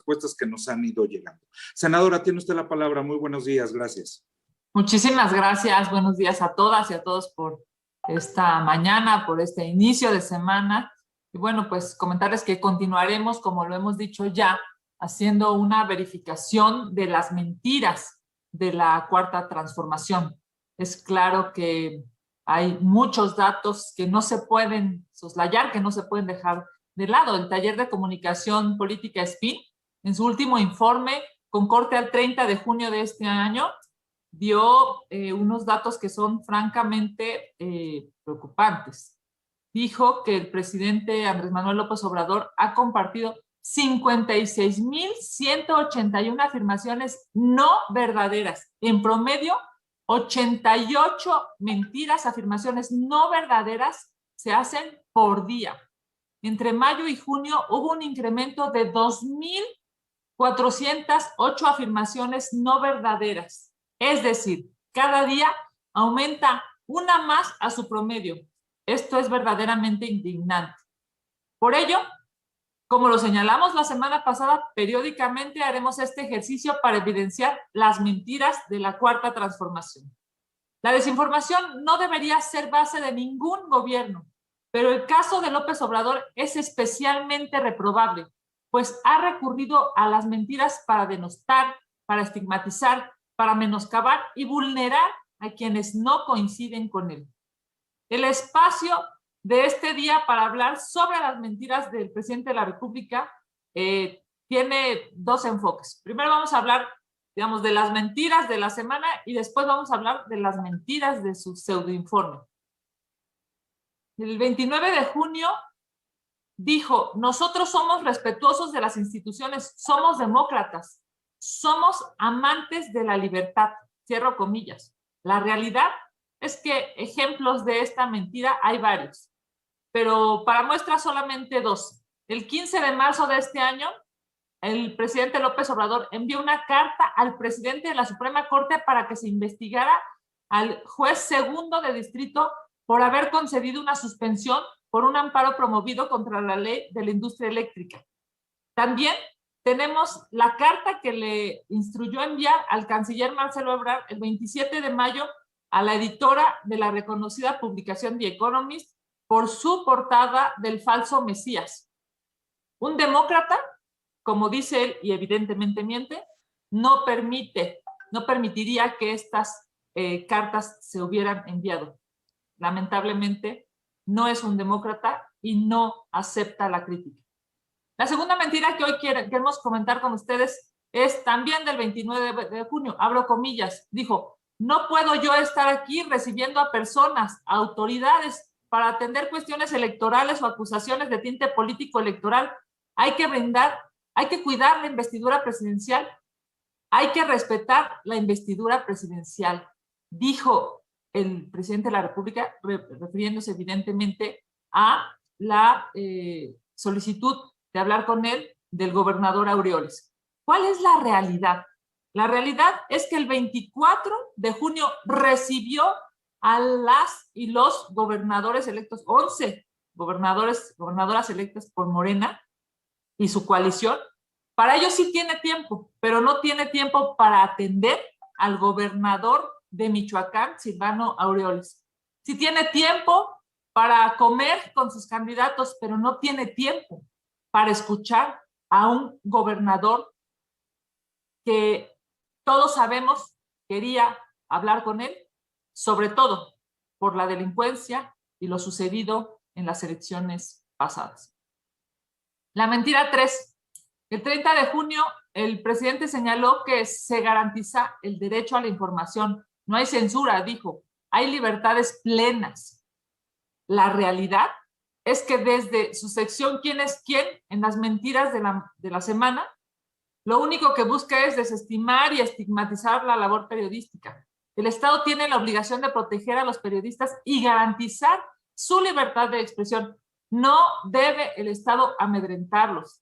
respuestas que nos han ido llegando. Senadora, tiene usted la palabra. Muy buenos días. Gracias. Muchísimas gracias. Buenos días a todas y a todos por esta mañana, por este inicio de semana. Y bueno, pues comentarles que continuaremos, como lo hemos dicho ya, haciendo una verificación de las mentiras de la Cuarta Transformación. Es claro que hay muchos datos que no se pueden soslayar, que no se pueden dejar de lado. El Taller de Comunicación Política SPIN, en su último informe, con corte al 30 de junio de este año, dio unos datos que son francamente preocupantes. Dijo que el presidente Andrés Manuel López Obrador ha compartido 56,181 afirmaciones no verdaderas. En promedio, 88 mentiras, afirmaciones no verdaderas se hacen por día. Entre mayo y junio hubo un incremento de 2,408 afirmaciones no verdaderas. Es decir, cada día aumenta una más a su promedio. Esto es verdaderamente indignante. Por ello, como lo señalamos la semana pasada, periódicamente haremos este ejercicio para evidenciar las mentiras de la Cuarta Transformación. La desinformación no debería ser base de ningún gobierno, pero el caso de López Obrador es especialmente reprobable, pues ha recurrido a las mentiras para denostar, para estigmatizar, para menoscabar y vulnerar a quienes no coinciden con él. El espacio de este día para hablar sobre las mentiras del presidente de la República tiene dos enfoques. Primero vamos a hablar, digamos, de las mentiras de la semana y después vamos a hablar de las mentiras de su pseudoinforme. El 29 de junio dijo: nosotros somos respetuosos de las instituciones, somos demócratas, somos amantes de la libertad. Cierro comillas. La realidad es que ejemplos de esta mentira hay varios, pero para muestra solamente dos. El 15 de marzo de este año, el presidente López Obrador envió una carta al presidente de la Suprema Corte para que se investigara al juez segundo de distrito por haber concedido una suspensión por un amparo promovido contra la ley de la industria eléctrica. También tenemos la carta que le instruyó enviar al canciller Marcelo Ebrard el 27 de mayo a la editora de la reconocida publicación The Economist por su portada del falso Mesías. Un demócrata, como dice él, y evidentemente miente, no permitiría que estas cartas se hubieran enviado. Lamentablemente, no es un demócrata y no acepta la crítica. La segunda mentira que hoy queremos comentar con ustedes es también del 29 de junio, abro comillas, dijo: no puedo yo estar aquí recibiendo a personas, a autoridades, para atender cuestiones electorales o acusaciones de tinte político electoral. Hay que cuidar la investidura presidencial, hay que respetar la investidura presidencial, dijo el presidente de la República, refiriéndose evidentemente a la solicitud de hablar con él del gobernador Aureoles. ¿Cuál es la realidad? La realidad es que el 24 de junio recibió a las y los gobernadores electos, 11 gobernadoras electas por Morena y su coalición. Para ellos sí tiene tiempo, pero no tiene tiempo para atender al gobernador de Michoacán, Silvano Aureoles. Sí tiene tiempo para comer con sus candidatos, pero no tiene tiempo para escuchar a un gobernador que todos sabemos quería hablar con él, sobre todo por la delincuencia y lo sucedido en las elecciones pasadas. La mentira 3. El 30 de junio, el presidente señaló que se garantiza el derecho a la información. No hay censura, dijo. Hay libertades plenas. La realidad es que desde su sección ¿Quién es quién? En las mentiras de la semana, lo único que busca es desestimar y estigmatizar la labor periodística. El Estado tiene la obligación de proteger a los periodistas y garantizar su libertad de expresión. No debe el Estado amedrentarlos.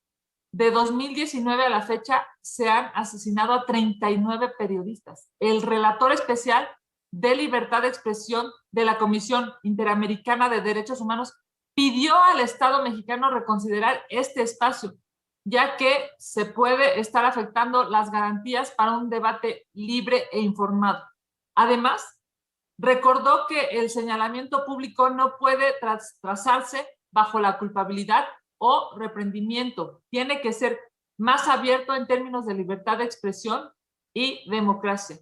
De 2019 a la fecha se han asesinado a 39 periodistas. El relator especial de libertad de expresión de la Comisión Interamericana de Derechos Humanos pidió al Estado mexicano reconsiderar este espacio. ya que se puede estar afectando las garantías para un debate libre e informado. Además, recordó que el señalamiento público no puede trazarse bajo la culpabilidad o reprendimiento. Tiene que ser más abierto en términos de libertad de expresión y democracia.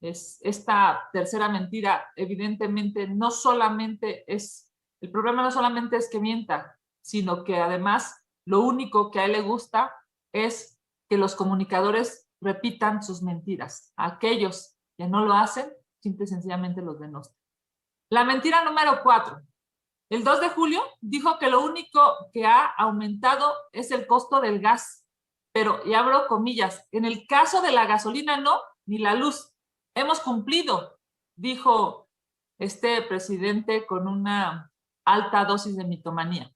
Esta tercera mentira, evidentemente, no solamente es, el problema no solamente es que mienta, sino que además lo único que a él le gusta es que los comunicadores repitan sus mentiras. Aquellos que no lo hacen, simple y sencillamente los denostan. La mentira número 4. El 2 de julio dijo que lo único que ha aumentado es el costo del gas. Pero, y abro comillas, en el caso de la gasolina no, ni la luz. Hemos cumplido, dijo este presidente con una alta dosis de mitomanía.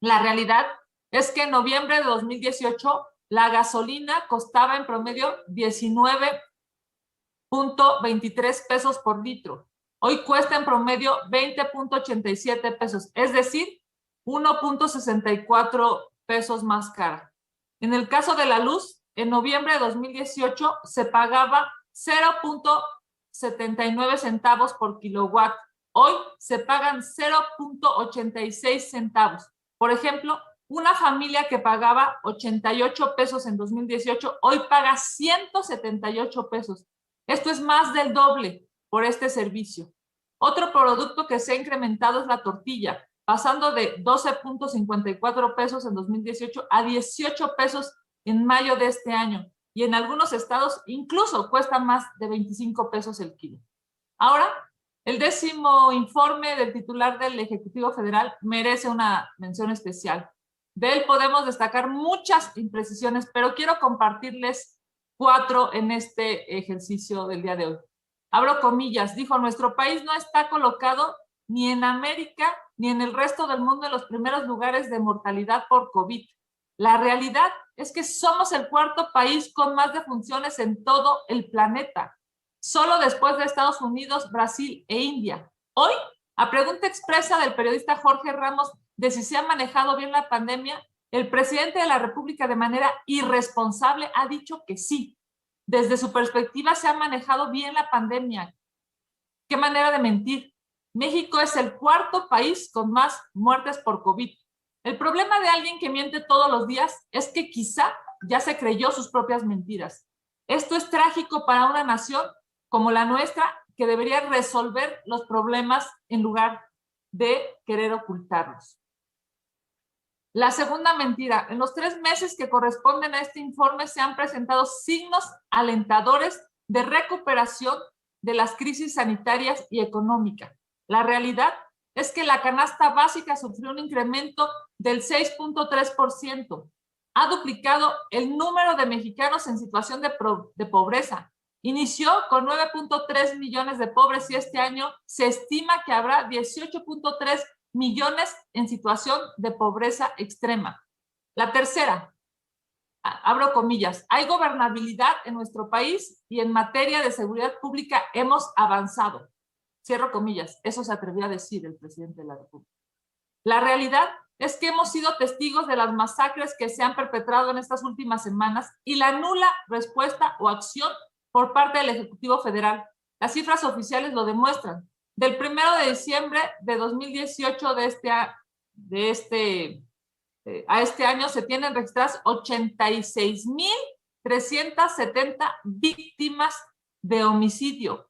La realidad es que en noviembre de 2018 la gasolina costaba en promedio 19.23 pesos por litro. Hoy cuesta en promedio 20.87 pesos, es decir, 1.64 pesos más cara. En el caso de la luz, en noviembre de 2018 se pagaba 0.79 centavos por kilowatt. Hoy se pagan 0.86 centavos. Por ejemplo, una familia que pagaba 88 pesos en 2018, hoy paga 178 pesos. Esto es más del doble por este servicio. Otro producto que se ha incrementado es la tortilla, pasando de 12.54 pesos en 2018 a 18 pesos en mayo de este año. Y en algunos estados incluso cuesta más de 25 pesos el kilo. Ahora, el 10º informe del titular del Ejecutivo Federal merece una mención especial. De él podemos destacar muchas imprecisiones, pero quiero compartirles 4 en este ejercicio del día de hoy. Abro comillas, dijo, nuestro país no está colocado ni en América ni en el resto del mundo en los primeros lugares de mortalidad por COVID. La realidad es que somos el 4º país con más defunciones en todo el planeta, solo después de Estados Unidos, Brasil e India. Hoy, a pregunta expresa del periodista Jorge Ramos de si se ha manejado bien la pandemia, el presidente de la República de manera irresponsable ha dicho que sí. Desde su perspectiva se ha manejado bien la pandemia. ¿Qué manera de mentir? México es el 4º país con más muertes por COVID. El problema de alguien que miente todos los días es que quizá ya se creyó sus propias mentiras. Esto es trágico para una nación como la nuestra, que debería resolver los problemas en lugar de querer ocultarlos. La segunda mentira. En los 3 meses que corresponden a este informe se han presentado signos alentadores de recuperación de las crisis sanitarias y económicas. La realidad es que la canasta básica sufrió un incremento del 6.3%. Ha duplicado el número de mexicanos en situación de pobreza. Inició con 9.3 millones de pobres y este año se estima que habrá 18.3 millones en situación de pobreza extrema. La tercera, abro comillas, hay gobernabilidad en nuestro país y en materia de seguridad pública hemos avanzado. Cierro comillas, eso se atrevió a decir el presidente de la República. La realidad es que hemos sido testigos de las masacres que se han perpetrado en estas últimas semanas y la nula respuesta o acción por parte del Ejecutivo Federal. Las cifras oficiales lo demuestran. Del 1 de diciembre de 2018 a este año se tienen registradas 86,370 víctimas de homicidio.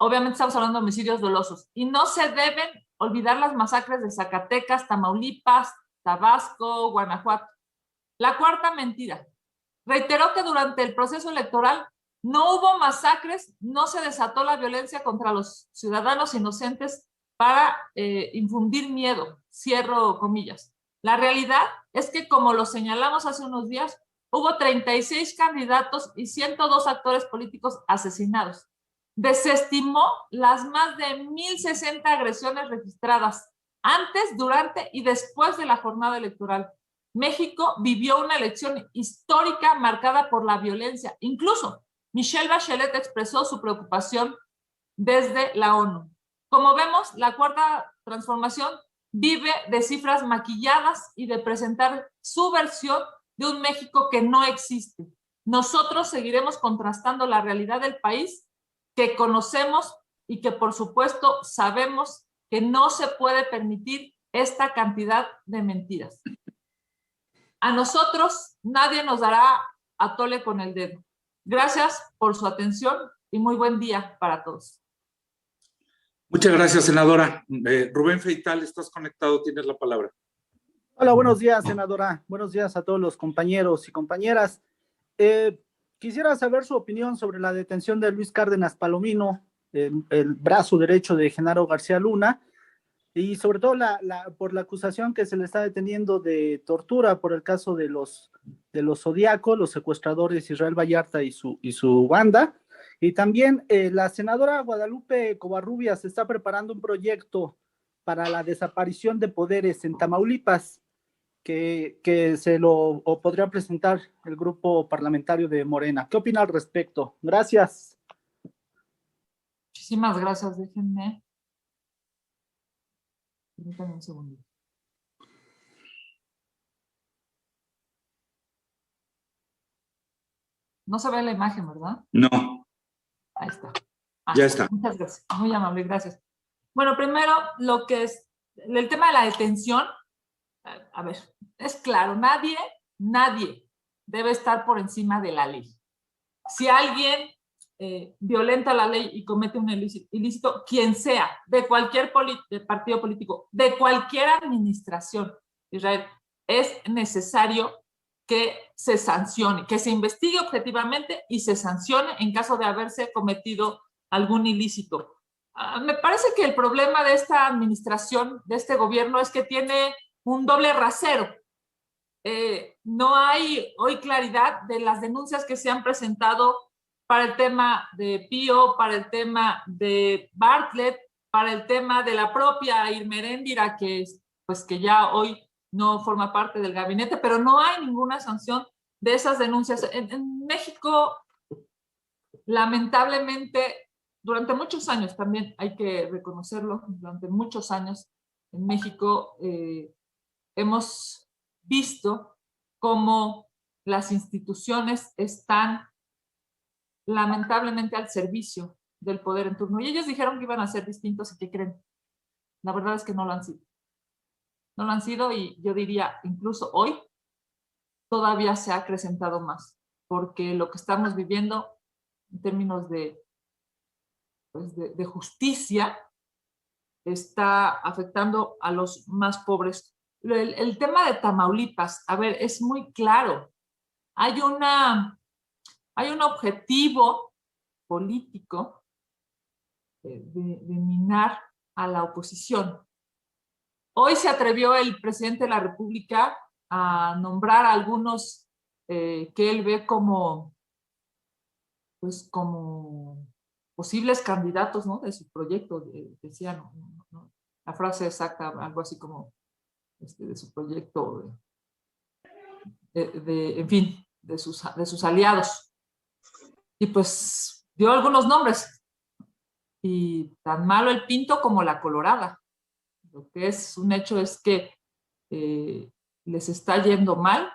Obviamente estamos hablando de homicidios dolosos. Y no se deben olvidar las masacres de Zacatecas, Tamaulipas, Tabasco, Guanajuato. La cuarta mentira. Reiteró que durante el proceso electoral no hubo masacres, no se desató la violencia contra los ciudadanos inocentes para infundir miedo. Cierro comillas. La realidad es que, como lo señalamos hace unos días, hubo 36 candidatos y 102 actores políticos asesinados. Desestimó las más de 1,060 agresiones registradas antes, durante y después de la jornada electoral. México vivió una elección histórica marcada por la violencia. Incluso Michelle Bachelet expresó su preocupación desde la ONU. Como vemos, la cuarta transformación vive de cifras maquilladas y de presentar su versión de un México que no existe. Nosotros seguiremos contrastando la realidad del país que conocemos y que por supuesto sabemos que no se puede permitir esta cantidad de mentiras. A nosotros nadie nos dará a tole con el dedo. Gracias por su atención y muy buen día para todos. Muchas gracias, senadora. Rubén Feital, estás conectado, tienes la palabra. Hola, buenos días, senadora. Buenos días a todos los compañeros y compañeras. Quisiera saber su opinión sobre la detención de Luis Cárdenas Palomino, el brazo derecho de Genaro García Luna, y sobre todo por la acusación que se le está deteniendo de tortura por el caso de los Zodíaco, los secuestradores Israel Vallarta y su banda. Y también la senadora Guadalupe Covarrubias está preparando un proyecto para la desaparición de poderes en Tamaulipas que podría presentar el grupo parlamentario de Morena. ¿Qué opina al respecto? Gracias. Muchísimas gracias. Déjenme un segundo. No se ve la imagen, ¿verdad? No. Ahí está. Ya está. Muchas gracias. Muy amable, gracias. Bueno, primero, lo que es el tema de la detención. A ver, es claro, nadie debe estar por encima de la ley. Si alguien violenta la ley y comete un ilícito, quien sea, de cualquier partido político, de cualquier administración, Israel, es necesario que se sancione, que se investigue objetivamente y se sancione en caso de haberse cometido algún ilícito. Me parece que el problema de esta administración, de este gobierno, es que tiene un doble rasero. No hay hoy claridad de las denuncias que se han presentado para el tema de Pío, para el tema de Bartlett, para el tema de la propia Irma Heréndira, que ya hoy no forma parte del gabinete, pero no hay ninguna sanción de esas denuncias. En México, lamentablemente, durante muchos años, también hay que reconocerlo, durante muchos años en México hemos visto cómo las instituciones están lamentablemente al servicio del poder en turno. Y ellos dijeron que iban a ser distintos y ¿qué creen? La verdad es que no lo han sido. No lo han sido y yo diría, incluso hoy, todavía se ha acrecentado más, porque lo que estamos viviendo en términos de justicia está afectando a los más pobres. El tema de Tamaulipas, a ver, es muy claro. Hay un objetivo político de minar a la oposición. Hoy se atrevió el presidente de la República a nombrar a algunos que él ve como posibles candidatos, ¿no?, de su proyecto, decía, ¿no? La frase exacta, algo así como de su proyecto, en fin, de sus aliados. Y pues dio algunos nombres. Y tan malo el Pinto como la Colorada. Lo que es un hecho es que les está yendo mal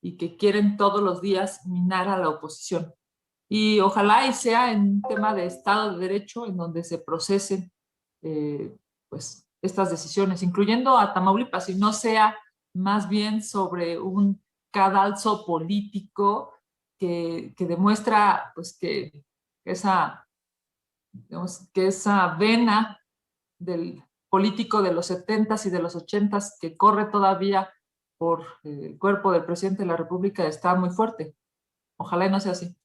y que quieren todos los días minar a la oposición. Y ojalá y sea en un tema de Estado de Derecho en donde se procesen estas decisiones, incluyendo a Tamaulipas, y no sea más bien sobre un cadalso político que demuestra que esa vena del político de los 70s y de los 80s que corre todavía por el cuerpo del presidente de la República está muy fuerte. Ojalá y no sea así.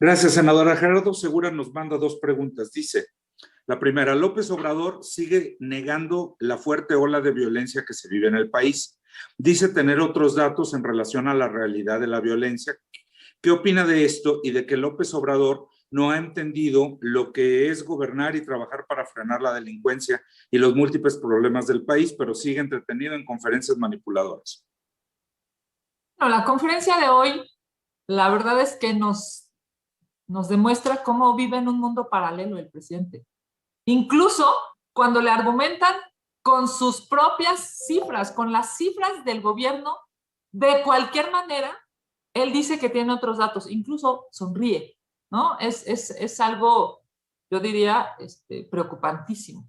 Gracias, senadora. Gerardo Segura nos manda dos preguntas. Dice, la primera, López Obrador sigue negando la fuerte ola de violencia que se vive en el país. Dice tener otros datos en relación a la realidad de la violencia. ¿Qué opina de esto y de que López Obrador no ha entendido lo que es gobernar y trabajar para frenar la delincuencia y los múltiples problemas del país, pero sigue entretenido en conferencias manipuladoras? No, la conferencia de hoy, la verdad es que nos demuestra cómo vive en un mundo paralelo el presidente. Incluso cuando le argumentan con sus propias cifras, con las cifras del gobierno, de cualquier manera, él dice que tiene otros datos, incluso sonríe, ¿no? Es algo, yo diría, preocupantísimo,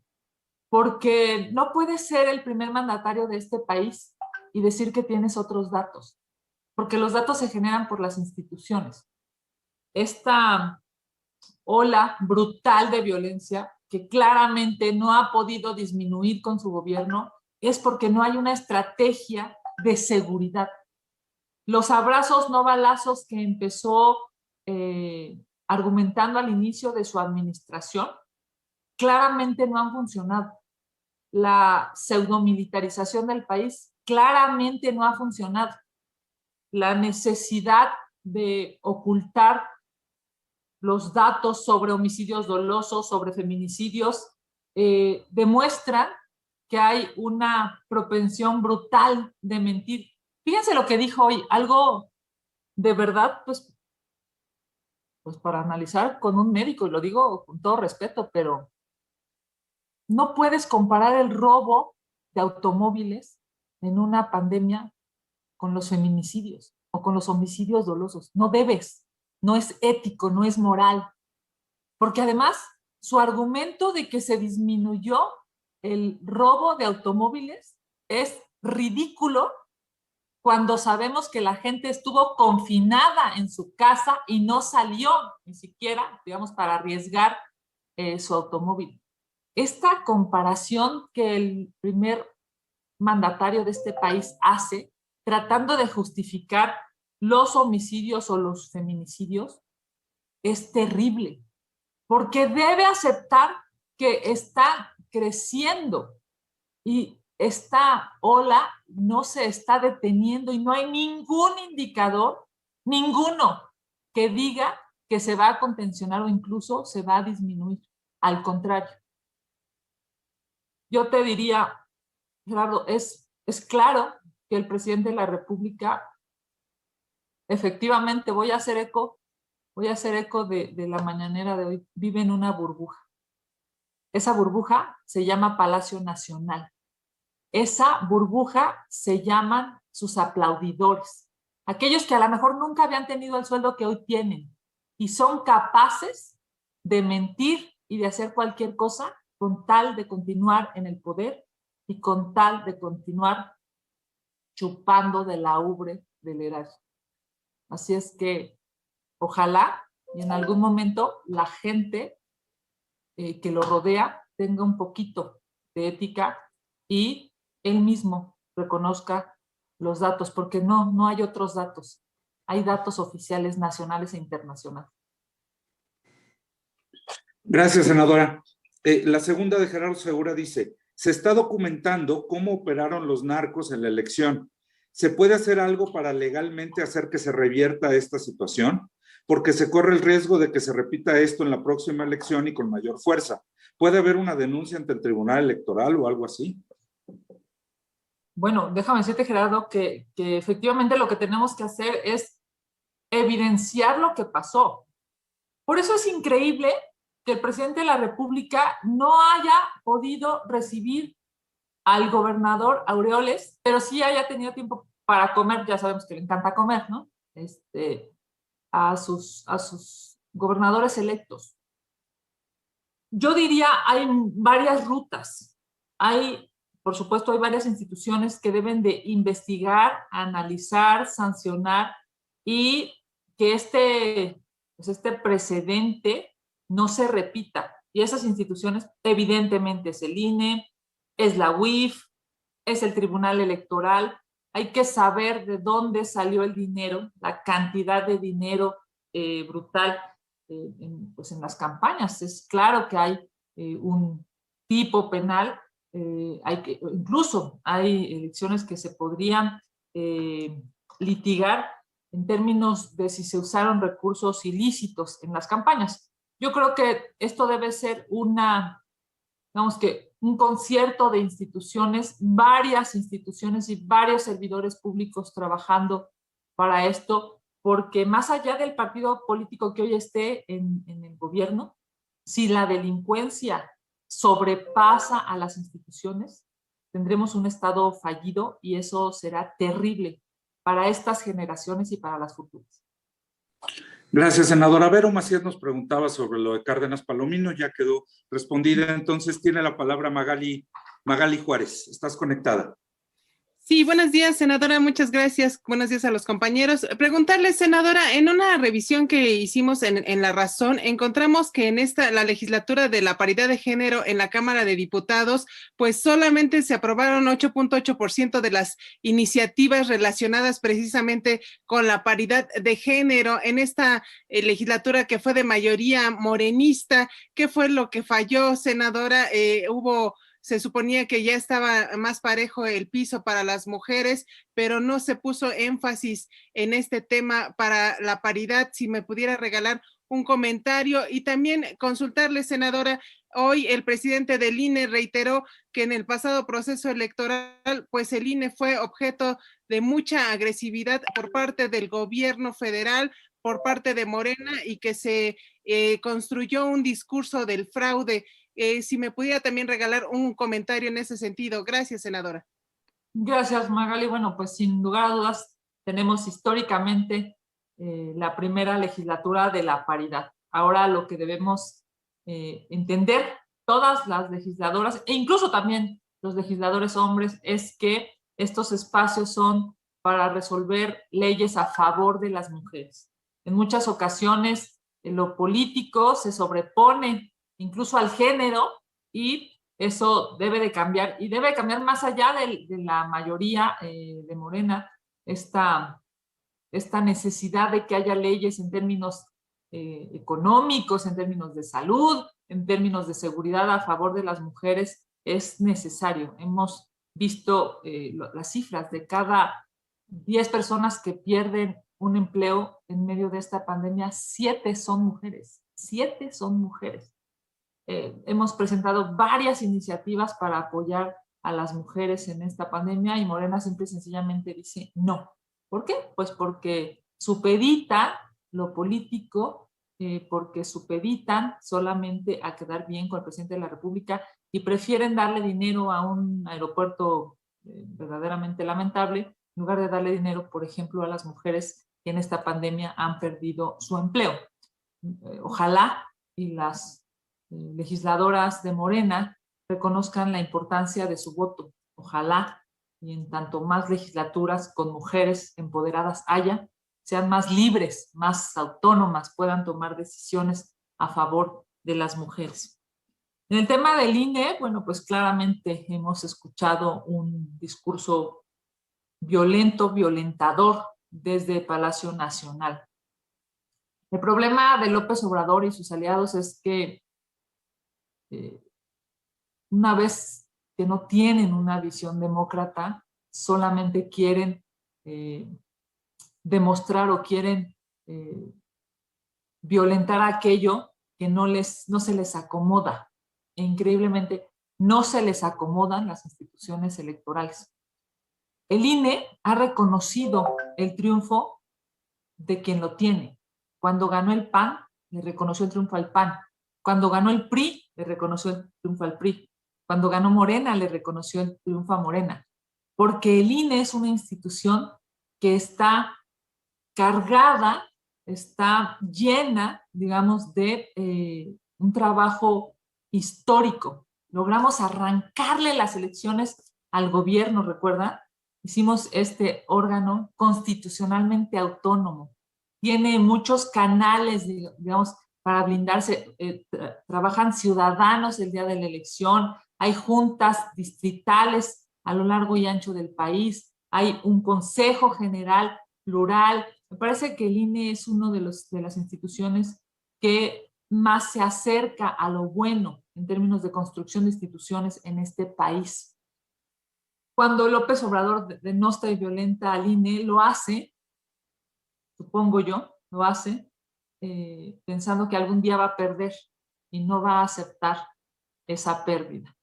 porque no puedes ser el primer mandatario de este país y decir que tienes otros datos, porque los datos se generan por las instituciones. Esta ola brutal de violencia que claramente no ha podido disminuir con su gobierno es porque no hay una estrategia de seguridad. Los abrazos no balazos que empezó argumentando al inicio de su administración claramente no han funcionado. La pseudomilitarización del país claramente no ha funcionado. La necesidad de ocultar los datos sobre homicidios dolosos, sobre feminicidios, demuestran que hay una propensión brutal de mentir. Fíjense lo que dijo hoy, algo de verdad, pues para analizar con un médico, y lo digo con todo respeto, pero no puedes comparar el robo de automóviles en una pandemia con los feminicidios o con los homicidios dolosos. No debes, no es ético, no es moral. Porque además, su argumento de que se disminuyó el robo de automóviles es ridículo cuando sabemos que la gente estuvo confinada en su casa y no salió ni siquiera, digamos, para arriesgar su automóvil. Esta comparación que el primer mandatario de este país hace, tratando de justificar los homicidios o los feminicidios, es terrible, porque debe aceptar que está creciendo y esta ola no se está deteniendo y no hay ningún indicador, ninguno, que diga que se va a contencionar o incluso se va a disminuir. Al contrario. Yo te diría, Gerardo, es claro que el presidente de la República, efectivamente, voy a hacer eco de la mañanera de hoy, vive en una burbuja. Esa burbuja se llama Palacio Nacional. Esa burbuja se llaman sus aplaudidores, aquellos que a lo mejor nunca habían tenido el sueldo que hoy tienen y son capaces de mentir y de hacer cualquier cosa con tal de continuar en el poder y con tal de continuar chupando de la ubre del erario. Así es que ojalá y en algún momento la gente que lo rodea tenga un poquito de ética y él mismo reconozca los datos, porque no hay otros datos. Hay datos oficiales nacionales e internacionales. Gracias, senadora. La segunda de Gerardo Segura dice, se está documentando cómo operaron los narcos en la elección. ¿Se puede hacer algo para legalmente hacer que se revierta esta situación? Porque se corre el riesgo de que se repita esto en la próxima elección y con mayor fuerza. ¿Puede haber una denuncia ante el Tribunal Electoral o algo así? Bueno, déjame decirte, Gerardo, que efectivamente lo que tenemos que hacer es evidenciar lo que pasó. Por eso es increíble que el presidente de la República no haya podido recibir al gobernador Aureoles, pero sí haya tenido tiempo para comer, ya sabemos que le encanta comer, ¿no? A sus gobernadores electos. Yo diría, hay varias rutas. Por supuesto, hay varias instituciones que deben de investigar, analizar, sancionar y que este precedente no se repita. Y esas instituciones, evidentemente, es el INE, es la UIF, es el Tribunal Electoral. Hay que saber de dónde salió el dinero, la cantidad de dinero brutal en las campañas. Es claro que hay un tipo penal, incluso hay elecciones que se podrían litigar en términos de si se usaron recursos ilícitos en las campañas. Yo creo que esto debe ser un concierto de instituciones, varias instituciones y varios servidores públicos trabajando para esto, porque más allá del partido político que hoy esté en el gobierno, si la delincuencia sobrepasa a las instituciones, tendremos un Estado fallido y eso será terrible para estas generaciones y para las futuras. Gracias, senadora. Vero Macías nos preguntaba sobre lo de Cárdenas Palomino, ya quedó respondida. Entonces tiene la palabra Magali Juárez. Estás conectada. Sí, buenos días, senadora, muchas gracias. Buenos días a los compañeros. Preguntarle, senadora, en una revisión que hicimos en La Razón, encontramos que en la legislatura de la paridad de género en la Cámara de Diputados, pues solamente se aprobaron 8.8% de las iniciativas relacionadas precisamente con la paridad de género en esta legislatura que fue de mayoría morenista. ¿Qué fue lo que falló, senadora? Se suponía que ya estaba más parejo el piso para las mujeres, pero no se puso énfasis en este tema para la paridad. Si me pudiera regalar un comentario y también consultarle, senadora, hoy el presidente del INE reiteró que en el pasado proceso electoral, pues el INE fue objeto de mucha agresividad por parte del gobierno federal, por parte de Morena, y que se construyó un discurso del fraude. Si me pudiera también regalar un comentario en ese sentido. Gracias, senadora. Gracias, Magali. Bueno, pues sin lugar a dudas tenemos históricamente la primera legislatura de la paridad. Ahora lo que debemos entender todas las legisladoras e incluso también los legisladores hombres es que estos espacios son para resolver leyes a favor de las mujeres. En muchas ocasiones lo político se sobrepone incluso al género, y eso debe de cambiar, y debe cambiar más allá de la mayoría de Morena, esta necesidad de que haya leyes en términos económicos, en términos de salud, en términos de seguridad a favor de las mujeres, es necesario. Hemos visto las cifras de cada 10 personas que pierden un empleo en medio de esta pandemia, 7 son mujeres. 7 son mujeres. Hemos presentado varias iniciativas para apoyar a las mujeres en esta pandemia y Morena simple y sencillamente dice no. ¿Por qué? Pues porque supedita lo político, porque supeditan solamente a quedar bien con el presidente de la República y prefieren darle dinero a un aeropuerto verdaderamente lamentable en lugar de darle dinero, por ejemplo, a las mujeres que en esta pandemia han perdido su empleo. Ojalá y las legisladoras de Morena reconozcan la importancia de su voto. Ojalá y en tanto más legislaturas con mujeres empoderadas haya, sean más libres, más autónomas, puedan tomar decisiones a favor de las mujeres. En el tema del INE, bueno, pues claramente hemos escuchado un discurso violento, violentador desde Palacio Nacional. El problema de López Obrador y sus aliados es que una vez que no tienen una visión demócrata, solamente quieren demostrar o quieren violentar aquello que no se les acomoda. E increíblemente, no se les acomodan las instituciones electorales. El INE ha reconocido el triunfo de quien lo tiene. Cuando ganó el PAN, le reconoció el triunfo al PAN. Cuando ganó el PRI, le reconoció el triunfo al PRI. Cuando ganó Morena, le reconoció el triunfo a Morena. Porque el INE es una institución que está cargada, está llena, digamos, de un trabajo histórico. Logramos arrancarle las elecciones al gobierno, ¿recuerda? Hicimos este órgano constitucionalmente autónomo. Tiene muchos canales, digamos, para blindarse. Trabajan ciudadanos el día de la elección, hay juntas distritales a lo largo y ancho del país, hay un consejo general plural. Me parece que el INE es uno de las instituciones que más se acerca a lo bueno en términos de construcción de instituciones en este país. Cuando López Obrador denosta y violenta al INE, lo hace, supongo yo, lo hace pensando que algún día va a perder y no va a aceptar esa pérdida.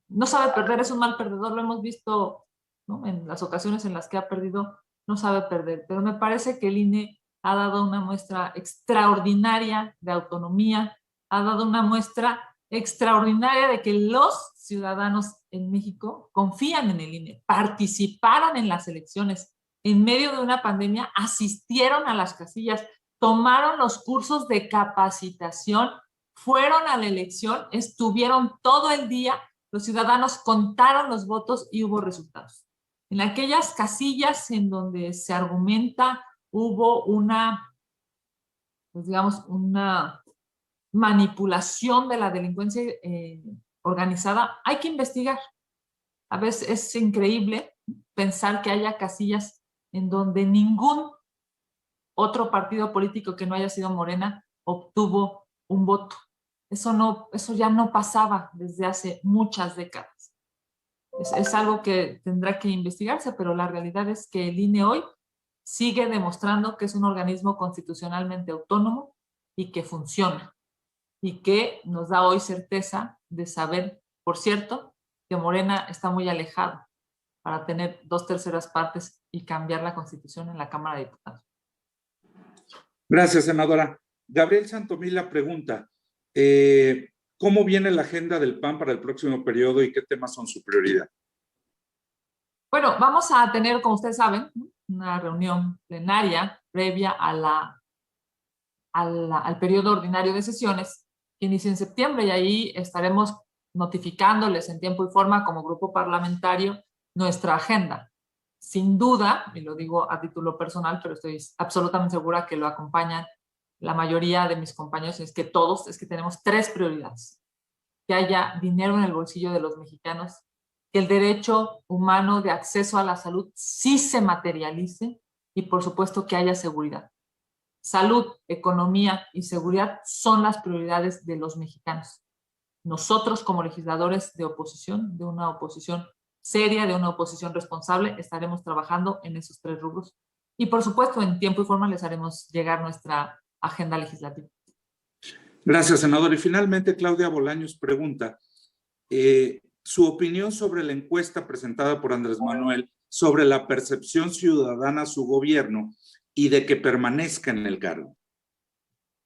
No sabe perder, es un mal perdedor, lo hemos visto, ¿no? En las ocasiones en las que ha perdido, no sabe perder, pero me parece que el INE ha dado una muestra extraordinaria de autonomía, ha dado una muestra extraordinaria de que los ciudadanos en México confían en el INE, participaron en las elecciones en medio de una pandemia, asistieron a las casillas, tomaron los cursos de capacitación, fueron a la elección, estuvieron todo el día, los ciudadanos contaron los votos y hubo resultados. En aquellas casillas en donde se argumenta hubo una, pues digamos, una manipulación de la delincuencia organizada, hay que investigar. A veces es increíble pensar que haya casillas en donde ningún otro partido político que no haya sido Morena obtuvo un voto. Eso ya no pasaba desde hace muchas décadas. Es algo que tendrá que investigarse, pero la realidad es que el INE hoy sigue demostrando que es un organismo constitucionalmente autónomo y que funciona, y que nos da hoy certeza de saber, por cierto, que Morena está muy alejado para tener 2/3 partes y cambiar la Constitución en la Cámara de Diputados. Gracias, senadora. Gabriel Santomila pregunta, ¿cómo viene la agenda del PAN para el próximo periodo y qué temas son su prioridad? Bueno, vamos a tener, como ustedes saben, una reunión plenaria previa al periodo ordinario de sesiones que inicia en septiembre, y ahí estaremos notificándoles en tiempo y forma como grupo parlamentario nuestra agenda. Sin duda, y lo digo a título personal, pero estoy absolutamente segura que lo acompañan la mayoría de mis compañeros, es que tenemos 3 prioridades. Que haya dinero en el bolsillo de los mexicanos, que el derecho humano de acceso a la salud sí se materialice y por supuesto que haya seguridad. Salud, economía y seguridad son las prioridades de los mexicanos. Nosotros como legisladores de oposición, de una oposición seria, de una oposición responsable, estaremos trabajando en esos 3 rubros y por supuesto en tiempo y forma les haremos llegar nuestra agenda legislativa. Gracias, senador. Y finalmente, Claudia Bolaños pregunta, su opinión sobre la encuesta presentada por Andrés Manuel sobre la percepción ciudadana a su gobierno y de que permanezca en el cargo.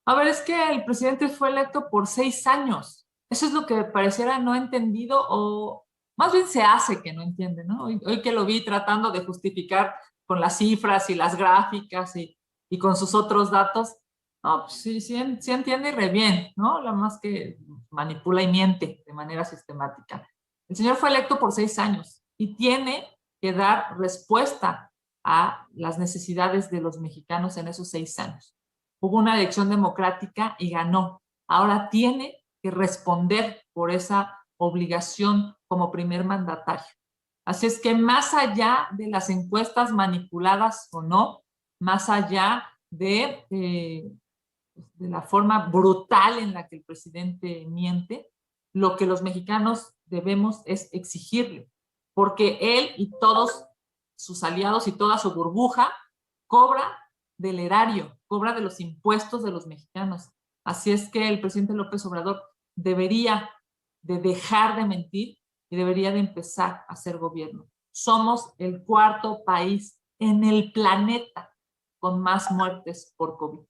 A ver, es que el presidente fue electo por 6 años. Eso es lo que pareciera no entendido, o más bien se hace que no entiende, ¿no? Hoy que lo vi tratando de justificar con las cifras y las gráficas y con sus otros datos, no, pues sí entiende re bien, ¿no? Lo más que manipula y miente de manera sistemática. El señor fue electo por 6 años y tiene que dar respuesta a las necesidades de los mexicanos en esos 6 años. Hubo una elección democrática y ganó. Ahora tiene que responder por esa obligación como primer mandatario. Así es que más allá de las encuestas manipuladas o no, más allá de la forma brutal en la que el presidente miente, lo que los mexicanos debemos es exigirle, porque él y todos sus aliados y toda su burbuja cobra del erario, cobra de los impuestos de los mexicanos. Así es que el presidente López Obrador debería de dejar de mentir y debería de empezar a hacer gobierno. Somos el 4º país en el planeta con más muertes por COVID.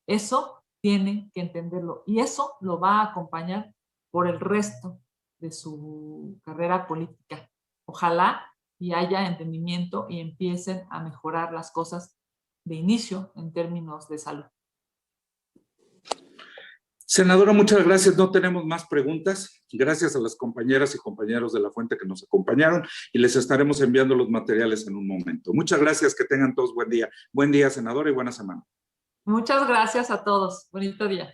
Eso tiene que entenderlo y eso lo va a acompañar por el resto de su carrera política. Ojalá y haya entendimiento y empiecen a mejorar las cosas de inicio en términos de salud. Senadora, muchas gracias. No tenemos más preguntas. Gracias a las compañeras y compañeros de La Fuente que nos acompañaron y les estaremos enviando los materiales en un momento. Muchas gracias. Que tengan todos buen día. Buen día, senadora, y buena semana. Muchas gracias a todos. Bonito día.